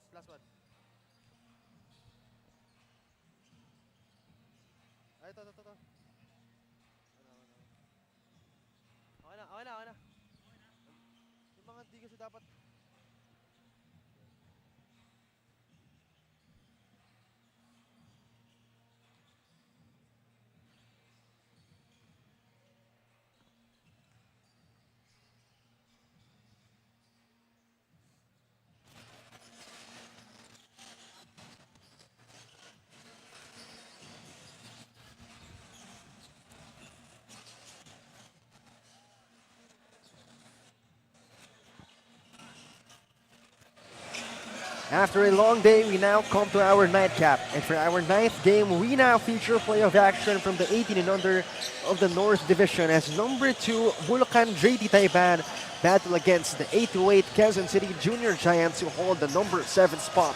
Last one. Ay, ito. Okay na. Yung mga hindi kasi dapat. After a long day, we now come to our nightcap. And for our ninth game, we now feature playoff action from the 18 and under of the North Division as number 2 Bulacan JT Taipan battle against the 8-8 Quezon City Junior Giants who hold the number 7 spot.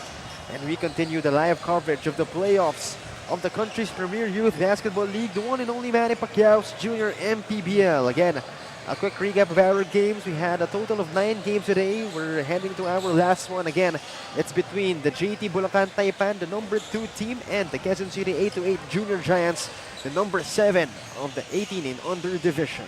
And we continue the live coverage of the playoffs of the country's premier youth basketball league, the one and only Manny Pacquiao's Junior MPBL. Again, a quick recap of our games. We had a total of 9 games today. We're heading to our last one. Again, it's between the JT Bulacan Taipan, the number 2 team, and the Quezon City 8-8 Junior Giants, the number 7 of the 18 and under division.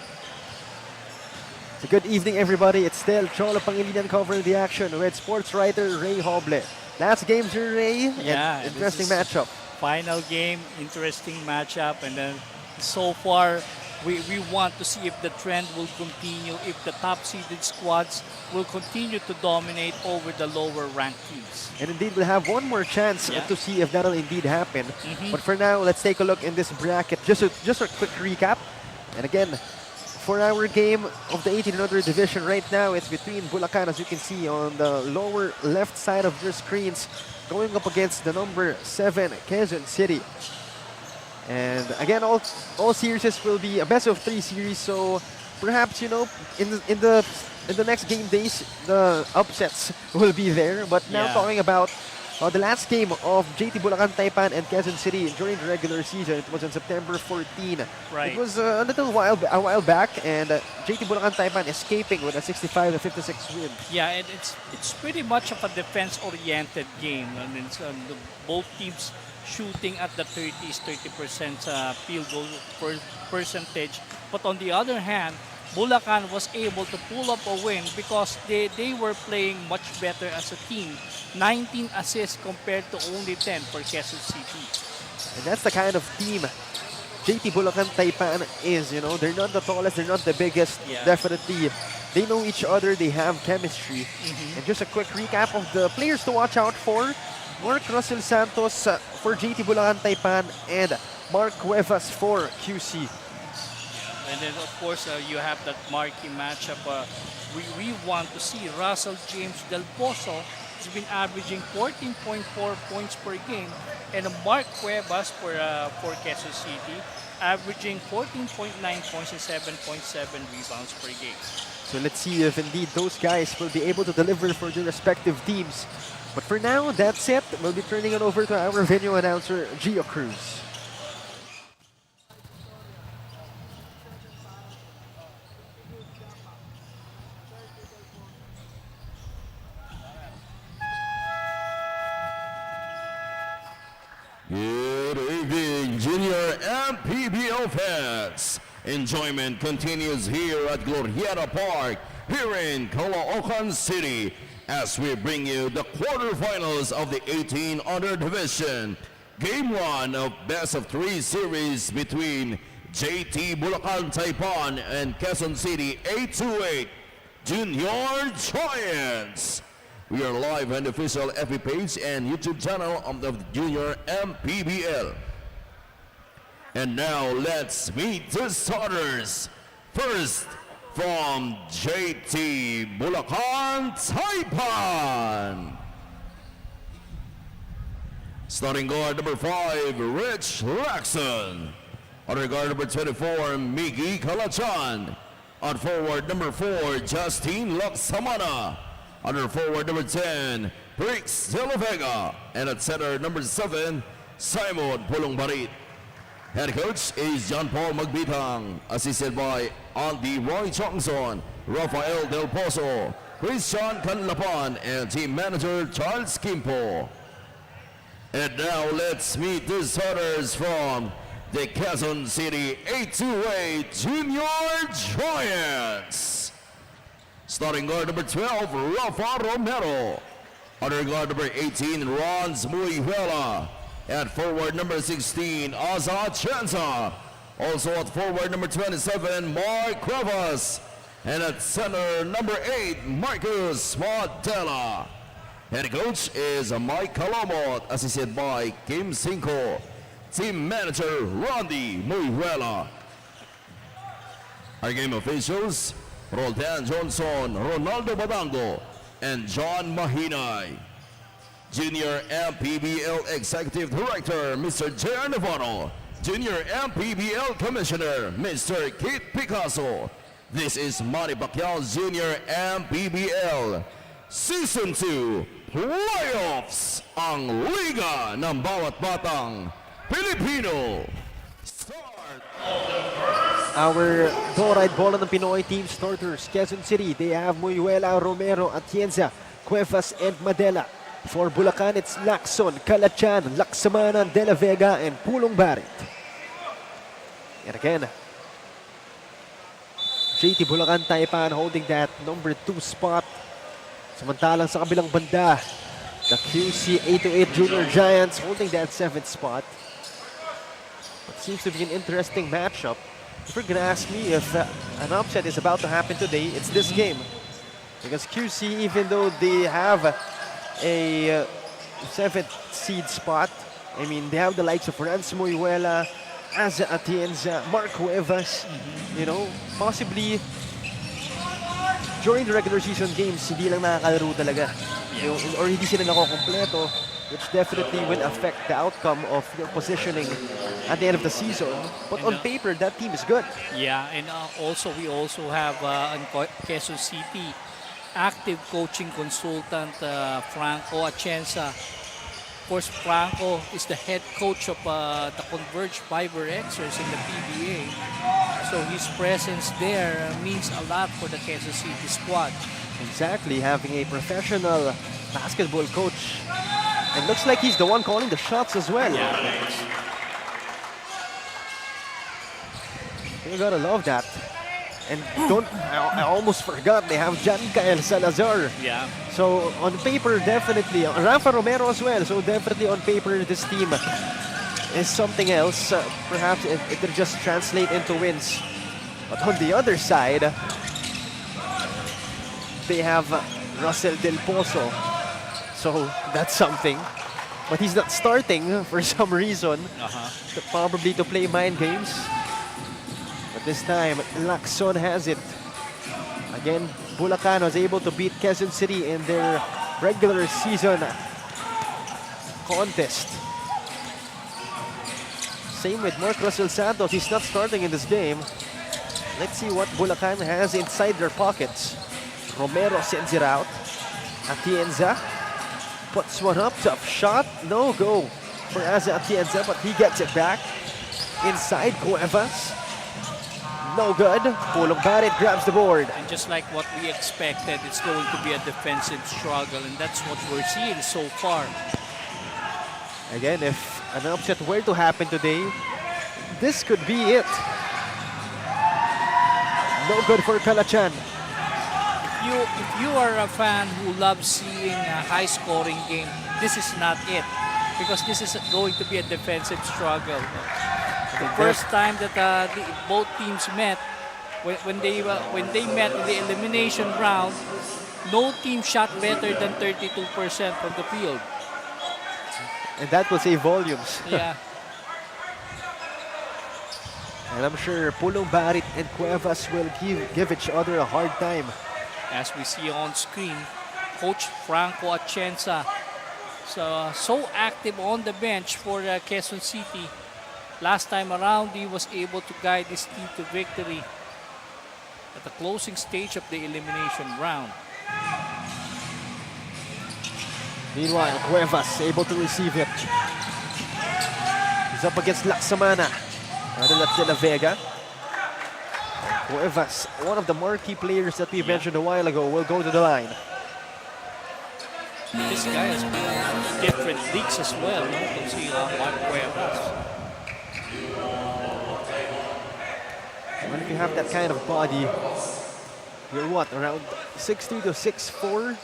So good evening, everybody. It's still Cholo Pangilinan covering the action with sports writer Ray Hoble. Last game, Sir Ray. Yeah, interesting matchup. Final game, interesting matchup, and then so far, we want to see if the trend will continue, if the top-seeded squads will continue to dominate over the lower-ranked teams. And indeed, we'll have one more chance to see if that'll indeed happen. But for now, let's take a look in this bracket. Just a quick recap. And again, for our game of the 18 and under division right now, it's between Bulacan, as you can see on the lower left side of your screens, going up against the number 7 Quezon City. And again, all series will be a best of 3 series. So perhaps, you know, in the next game days, the upsets will be there. But now talking about the last game of JT Bulacan Taipan and Quezon City during the regular season, it was on September 14. Right. It was a while back, and JT Bulacan Taipan escaping with a 65-56 win. Yeah, and it's pretty much of a defense-oriented game. I mean, both teams shooting at the 30% field goal percentage. But on the other hand, Bulacan was able to pull up a win because they were playing much better as a team. 19 assists compared to only 10 for Quezon City. And that's the kind of team JT Bulacan Taipan is. You know, they're not the tallest, they're not the biggest. Definitely, they know each other, they have chemistry. And just a quick recap of the players to watch out for. Mark Russell Santos for JT Bulacan Taipan and Mark Cuevas for QC. And then, of course, you have that marquee matchup. We want to see Russell James Del Pozo has been averaging 14.4 points per game, and Mark Cuevas for Quezon City averaging 14.9 points and 7.7 rebounds per game. So let's see if indeed those guys will be able to deliver for their respective teams. But for now, that's it. We'll be turning it over to our venue announcer, Gio Cruz. Good evening, Junior MPBL fans. Enjoyment continues here at Glorietta Park, here in Caloocan City, as we bring you the quarterfinals of the 18 under division. Game 1 of best of 3 series between JT Bulacan Taipan and Quezon City 8-8 Junior Giants. We are live on the official FB page and YouTube channel of the Junior MPBL. And now let's meet the starters. First, from JT Bulacan Taipan. Starting guard number 5, Rich Lacson. Under guard number 24, Miggy Calachan. On forward number 4, Justine Laksamana. Under forward number 10, Brix De La Vega. And at center number 7, Simon Pulongbarit. Head coach is John Paul Magbitang, assisted by Andy Roy Johnson, Rafael Del Pozo, Christian Canlapan, and team manager Charles Kimpo. And now let's meet the starters from the Quezon City 828 Junior Giants. Starting guard number 12, Rafa Romero. Other guard number 18, Ronz Muyhuela. At forward number 16, Aza Chanza. Also at forward number 27, Mark Cuevas. And at center number 8, Marcus Tala. Head coach is Mike Calomot, assisted by Kim Cinco. Team manager Randy Muyhuela. Our game officials, Roldan Johnson, Ronaldo Badango, and John Mahinay. Junior MPBL Executive Director, Mr. J.R. Navarro. Junior MPBL Commissioner, Mr. Kit Picasso. This is Manny Pacquiao's Junior MPBL Season 2 Playoffs, ang Liga ng Bawat Batang Pilipino. Start! Our do-ride bola ng Pinoy team starters, Quezon City, they have Muyhuela, Romero, Atienza, Cuevas, and Madela. For Bulacan, it's Lacson, Calachan, Laksamana, De La Vega, and Pulong Barit. And again, JT Bulacan Taipan holding that number 2 spot. Samantalang sa kabilang banda, the QC 828 Junior Giants holding that 7th spot. It seems to be an interesting matchup. If you're gonna ask me if an upset is about to happen today, it's this game. Because QC, even though they have a 7th seed spot, I mean, they have the likes of Ronz Muyhuela, Aza Atienza, Mark Cuevas, you know, possibly during the regular season games, hindi lang nakakalaro talaga. You know, or hindi sila nakokompleto, which definitely will affect the outcome of your positioning at the end of the season. But on paper, that team is good. Yeah, and we also have in Quezon City, active coaching consultant Franco Atienza. Of course, Franco is the head coach of the Converge Fiber Xers in the PBA. So his presence there means a lot for the Quezon City squad. Exactly, having a professional basketball coach. And looks like he's the one calling the shots as well. Yeah, You gotta love that. And I almost forgot, they have Jankael Salazar. yeah. So on paper, definitely, Rafa Romero as well. So definitely on paper, this team is something else. Perhaps it will just translate into wins. But on the other side, they have Russell Del Pozo. So that's something. But he's not starting for some reason. Probably to play mind games. But this time, Lacson has it. Again, Bulacan was able to beat Quezon City in their regular season contest. Same with Mark Russell Santos. He's not starting in this game. Let's see what Bulacan has inside their pockets. Romero sends it out. Atienza puts one up, tough shot. No go for Aza Atienza, but he gets it back. Inside, Cuevas. No good. Pulong Barit grabs the board. And just like what we expected, it's going to be a defensive struggle, and that's what we're seeing so far. Again, if an upset were to happen today, this could be it. No good for Calachan. If you are a fan who loves seeing a high-scoring game, this is not it, because this is going to be a defensive struggle. The first time that both teams met, when they met in the elimination round, no team shot better than 32% from the field. And that will say volumes. Yeah. And I'm sure Pulong Barit and Cuevas will give each other a hard time. As we see on screen, Coach Franco Atienza, so active on the bench for Quezon City. Last time around, he was able to guide his team to victory at the closing stage of the elimination round. Meanwhile, Cuevas able to receive it. He's up against Laksamana. Rather, that's De La Vega. Cuevas, one of the marquee players that we mentioned a while ago, will go to the line. This guy has been in different leagues as well. No? You can see Mark Cuevas. Well, if you have that kind of body, you're what, around 6'3" to 6'4"?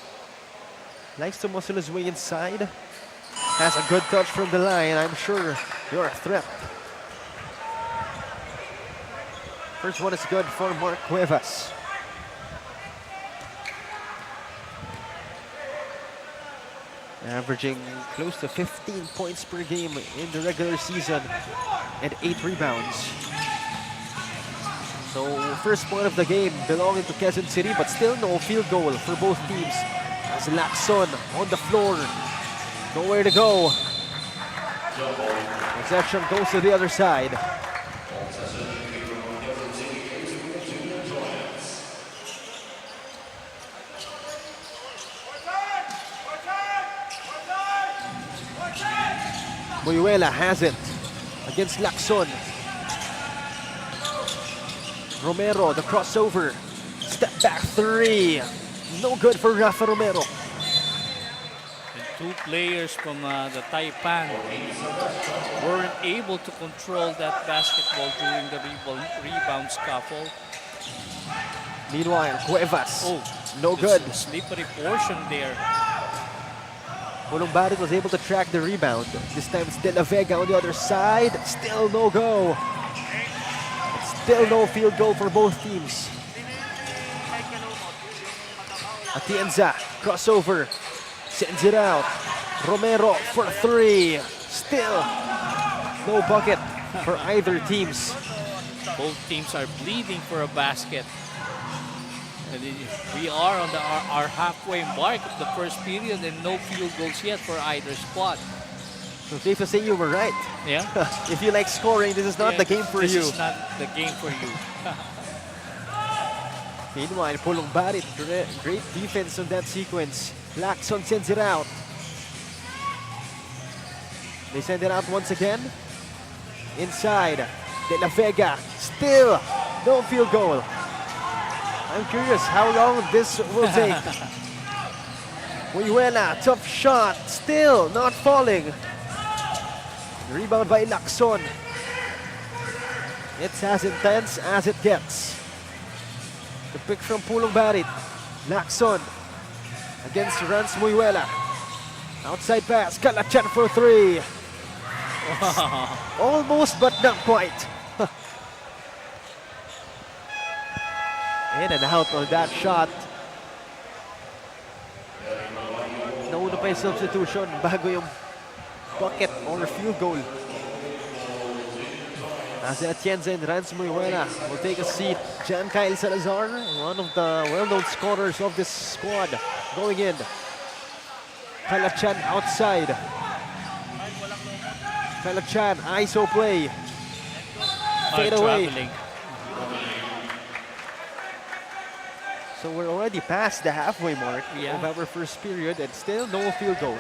Likes to muscle his way inside. Has a good touch from the line. I'm sure you're a threat. First one is good for Mark Cuevas. Averaging close to 15 points per game in the regular season and 8 rebounds. So first point of the game belonging to Quezon City, but still no field goal for both teams. As Lacson on the floor, nowhere to go. Possession goes to the other side. Muyuela has it against Lacson. Romero, the crossover. Step back three. No good for Rafa Romero. And two players from the Taipan weren't able to control that basketball during the rebound scuffle. Meanwhile, Cuevas. Oh, no good. Slippery portion there. Bulong was able to track the rebound. This time it's De La Vega on the other side. Still no go. Still no field goal for both teams. Atienza, crossover, sends it out. Romero for three. Still no bucket for either teams. Both teams are bleeding for a basket. And we are on our halfway mark of the first period and no field goals yet for either squad. So safe to say you were right. Yeah. If you like scoring, this is not the game for you. This is not the game for you. Meanwhile, Pulong Barit, great defense on that sequence. Lacson sends it out. They send it out once again. Inside, De La Vega, still no field goal. I'm curious how long this will take. Muyuela, tough shot, still not falling. Rebound by Lacson. It's as intense as it gets. The pick from Pulong Barit. Lacson against Rans Muyuela. Outside pass, Caloocan for three. Almost, but not quite. In and out on that shot. Nauna pa yung substitution bago yung bucket or field goal. As Atienza and Rans Muyuela will take a seat. Jan Kyle Salazar, one of the well-known scorers of this squad, going in. Caloocan outside. Caloocan, ISO play. Fade away. Traveling. So we're already past the halfway mark Yeah. of our first period and still no field goal.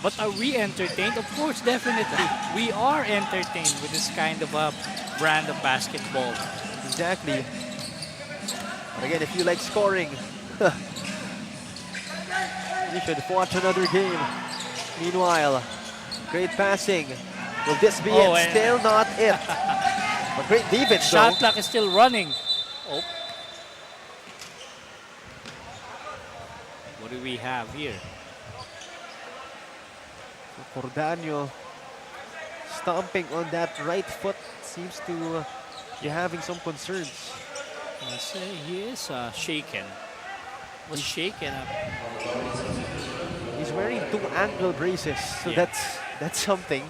But are we entertained? Of course, definitely. We are entertained with this kind of a brand of basketball. Exactly. But again, if you like scoring, you should watch another game. Meanwhile, great passing. Will this be Oh, it? Still not it. But great defense, Shot though. clock is still running. Oh. What do we have here? Cordanio stomping on that right foot seems to be having some concerns. I say he is shaken. Was shaken up. He's wearing 2 ankle braces, so Yeah. that's something.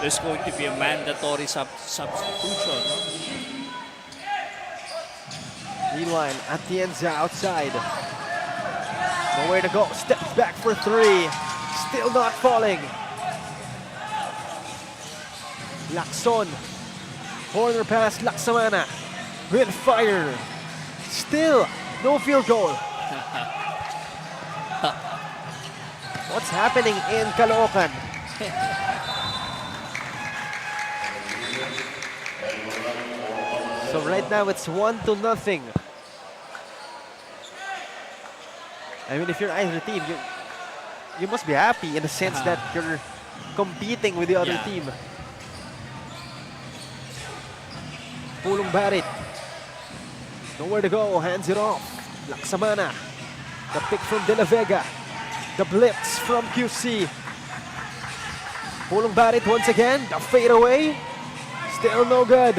There's going to be a mandatory substitution. Meanwhile, Atienza outside. Nowhere to go. Steps back for 3. Still not falling. Lacson. Corner pass, Laksamana. Will fire. Still, no field goal. What's happening in Caloocan? So right now it's 1-0. I mean, if you're either team, you must be happy in the sense that you're competing with the other team. Pulong Barit. Nowhere to go, hands it off. Laksamana. The pick from De La Vega. The blitz from QC. Pulong Barit once again. The fadeaway. Still no good.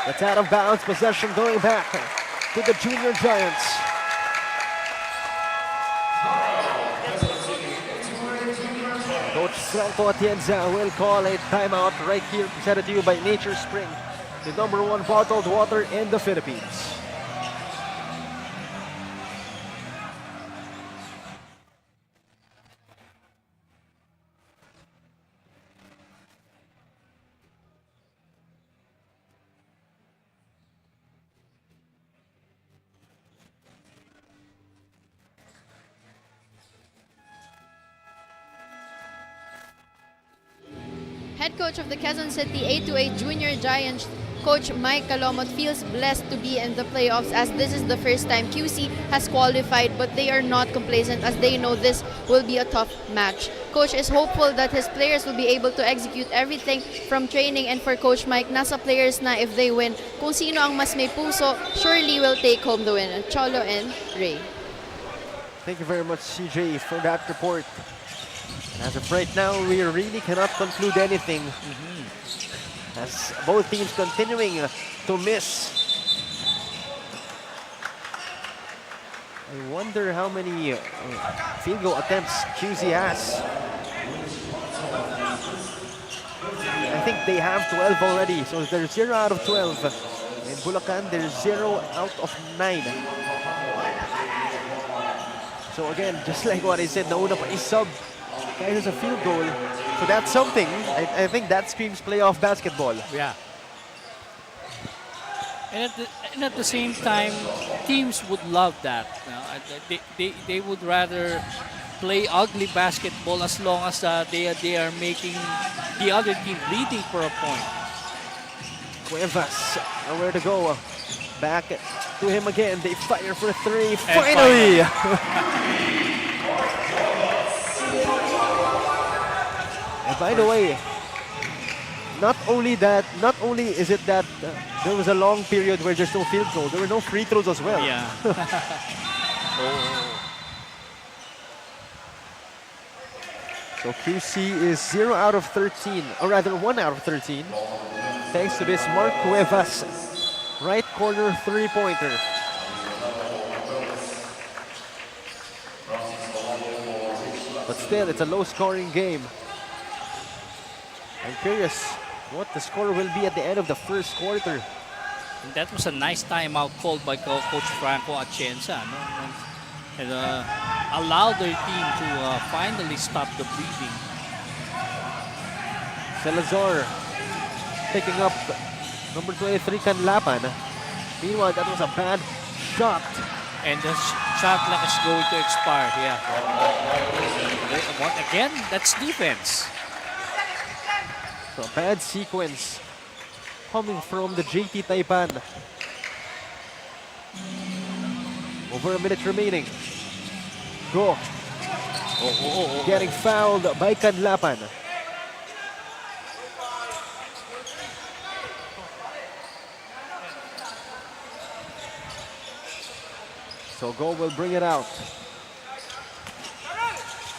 That's out of bounds. Possession going back to the Junior Giants. Coach Franco Atienza will call a timeout right here, presented to you by Nature Spring, the #1 bottled water in the Philippines. Head coach of the Quezon City 8-8 Junior Giants, Coach Mike Calomot, feels blessed to be in the playoffs as this is the first time QC has qualified, but they are not complacent as they know this will be a tough match. Coach is hopeful that his players will be able to execute everything from training, and for Coach Mike, nasa players na if they win. Kung sino ang mas may puso, surely will take home the win. Cholo and Ray. Thank you very much, CJ, for that report. As of right now, we really cannot conclude anything. As both teams continuing to miss. I wonder how many field goal attempts QC has. I think they have 12 already, so they're 0 out of 12. In Bulacan, they're 0 out of 9. So again, just like what I said, nauna pa is-sub. Guys, it's a field goal. So that's something. I think that screams playoff basketball. Yeah. And at the same time, teams would love that. They would rather play ugly basketball as long as they are making the other team bleeding for a point. Cuevas, nowhere to go. Back to him again. They fire for 3. Finally! And by the way, not only is it that there was a long period where there's no field goal, there were no free throws as well. Yeah. So QC is 0 out of 13, or rather 1 out of 13, thanks to this Mark Cuevas right corner three-pointer. But still, it's a low-scoring game. I'm curious what the score will be at the end of the first quarter. And that was a nice timeout called by Coach Franco Atienza, no? And allowed their team to finally stop the bleeding. Salazar picking up number 23, Canlapan. Meanwhile, that was a bad shot. And the shot clock is going to expire, yeah. Again, that's defense. So a bad sequence coming from the JT Taipan. Over a minute remaining. Go. Getting fouled by Canlapan. So Go will bring it out.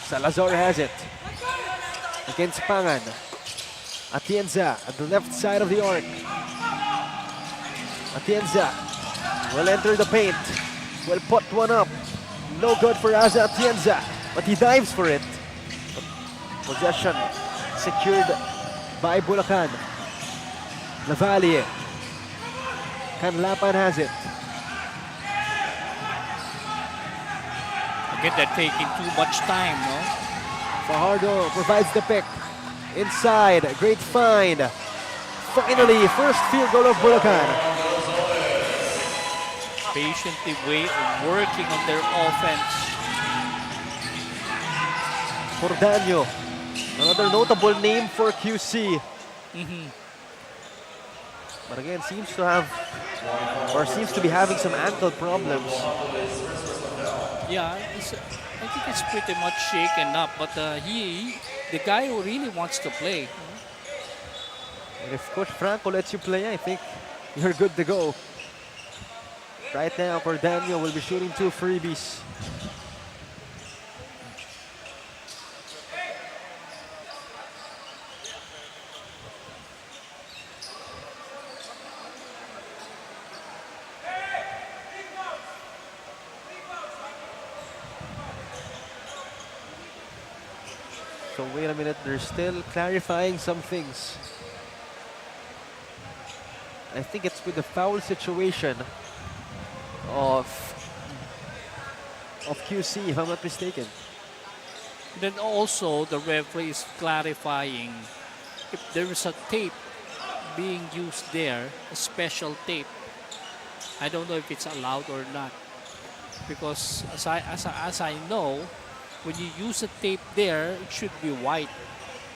Salazar has it. Against Pangan. Atienza at the left side of the arc. Atienza will enter the paint. Will put one up. No good for Aza Atienza, but he dives for it. Possession secured by Bulacan. Lavalle. Canlapan has it. Again, they're taking too much time, no? Fajardo provides the pick. Inside, great find. Finally, first field goal of Bulacan. patiently working on their offense. Fordanio, another notable name for QC. But again, seems to be having some ankle problems. Yeah, I think it's pretty much shaken up, but the guy who really wants to play. And if Coach Franco lets you play, I think you're good to go. Right now, Fordanio will be shooting 2 freebies. So wait a minute, they're still clarifying some things. I think it's with the foul situation of QC, if I'm not mistaken. Then also the referee is clarifying if there is a tape being used there, a special tape. I don't know if it's allowed or not, because as I know, when you use a tape there, it should be white.